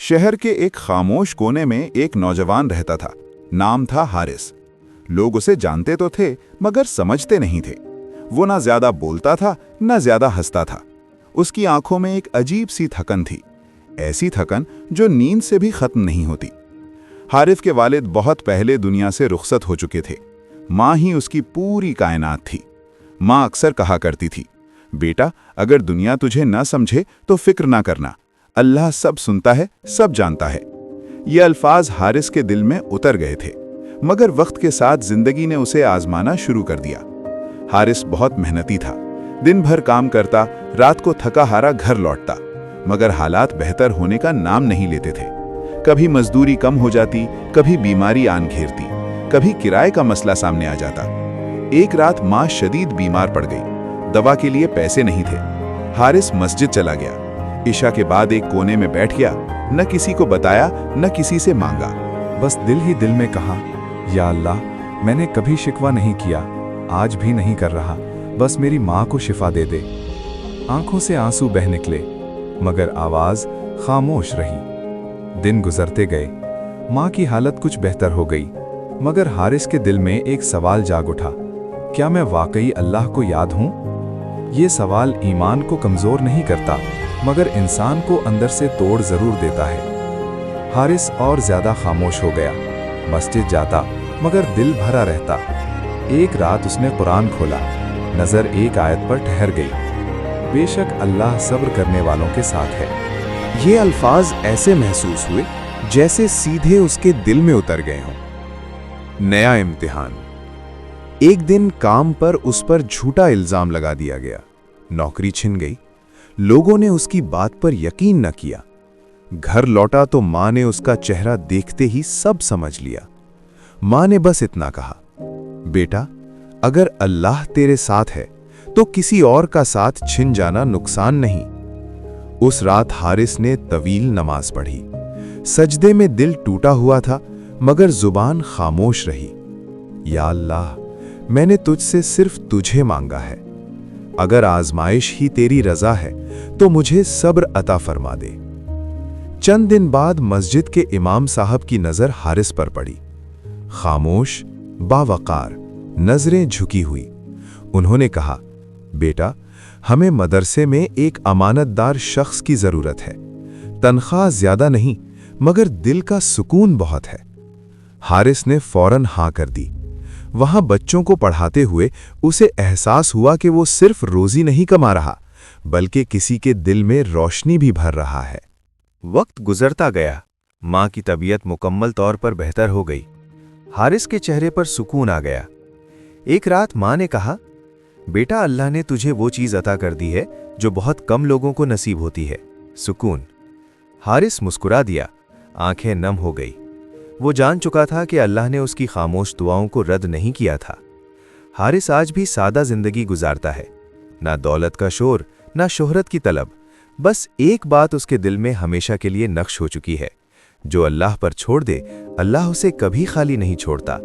शहर के एक खामोश कोने में एक नौजवान रहता था। नाम था हारिस। लोग उसे जानते तो थे मगर समझते नहीं थे। वो ना ज्यादा बोलता था ना ज्यादा हंसता था। उसकी आंखों में एक अजीब सी थकन थी, ऐसी थकन जो नींद से भी खत्म नहीं होती। हारिस के वालिद बहुत पहले दुनिया से रुखसत हो चुके थे। माँ ही उसकी पूरी कायनात थी। माँ अक्सर कहा करती थी, बेटा अगर दुनिया तुझे न समझे तो फिक्र ना करना, अल्लाह सब सुनता है, सब जानता है। ये अल्फाज हारिस के दिल में उतर गए थे, मगर वक्त के साथ जिंदगी ने उसे आजमाना शुरू कर दिया। हारिस बहुत मेहनती था, दिन भर काम करता, रात को थका हारा घर लौटता, मगर हालात बेहतर होने का नाम नहीं लेते थे। कभी मजदूरी कम हो जाती, कभी बीमारी आन घेरती, कभी किराए का मसला सामने आ जाता। एक रात माँ शदीद बीमार पड़ गई, दवा के लिए पैसे नहीं थे। हारिस मस्जिद चला गया, इशा के बाद एक कोने में बैठ गया, न किसी को बताया न किसी से मांगा। बस दिल ही दिल में कहा, या अल्लाह मैंने कभी शिकवा नहीं किया, आज भी नहीं कर रहा, बस मेरी माँ को शिफा दे दे। आंखों से आंसू बह निकले मगर आवाज खामोश रही। दिन गुजरते गए, माँ की हालत कुछ बेहतर हो गई, मगर हारिस के दिल में एक सवाल जाग उठा, क्या मैं वाकई अल्लाह को याद हूँ? ये सवाल ईमान को कमज़ोर नहीं करता मगर इंसान को अंदर से तोड़ ज़रूर देता है। हारिस और ज़्यादा खामोश हो गया, मस्जिद जाता मगर दिल भरा रहता। एक रात उसने कुरान खोला, नज़र एक आयत पर ठहर गई, बेशक अल्लाह सब्र करने वालों के साथ है। ये अल्फाज ऐसे महसूस हुए जैसे सीधे उसके दिल में उतर गए हों। नया इम्तिहान। एक दिन काम पर उस पर झूठा इल्जाम लगा दिया गया, नौकरी छिन गई। लोगों ने उसकी बात पर यकीन न किया। घर लौटा तो मां ने उसका चेहरा देखते ही सब समझ लिया। मां ने बस इतना कहा, बेटा अगर अल्लाह तेरे साथ है तो किसी और का साथ छिन जाना नुकसान नहीं। उस रात हारिस ने तवील नमाज पढ़ी। सजदे में दिल टूटा हुआ था मगर जुबान खामोश रही। या अल्लाह मैंने तुझसे सिर्फ तुझे मांगा है, अगर आजमाइश ही तेरी रजा है तो मुझे सब्र अता फरमा दे। चंद दिन बाद मस्जिद के इमाम साहब की नजर हारिस पर पड़ी। खामोश, बावकार, नजरें झुकी हुई। उन्होंने कहा, बेटा हमें मदरसे में एक अमानतदार शख्स की जरूरत है। तनख्वाह ज्यादा नहीं मगर दिल का सुकून बहुत है। हारिस ने फौरन हाँ कर दी। वहां बच्चों को पढ़ाते हुए उसे एहसास हुआ कि वो सिर्फ रोजी नहीं कमा रहा बल्कि किसी के दिल में रोशनी भी भर रहा है। वक्त गुजरता गया, माँ की तबीयत मुकम्मल तौर पर बेहतर हो गई। हारिस के चेहरे पर सुकून आ गया। एक रात माँ ने कहा, बेटा अल्लाह ने तुझे वो चीज़ अता कर दी है जो बहुत कम लोगों को नसीब होती है, सुकून। हारिस मुस्कुरा दिया, आंखें नम हो गई। वो जान चुका था कि अल्लाह ने उसकी खामोश दुआओं को रद्द नहीं किया था। हारिस आज भी सादा जिंदगी गुजारता है, ना दौलत का शोर ना शोहरत की तलब। बस एक बात उसके दिल में हमेशा के लिए नक्श हो चुकी है, जो अल्लाह पर छोड़ दे अल्लाह उसे कभी खाली नहीं छोड़ता।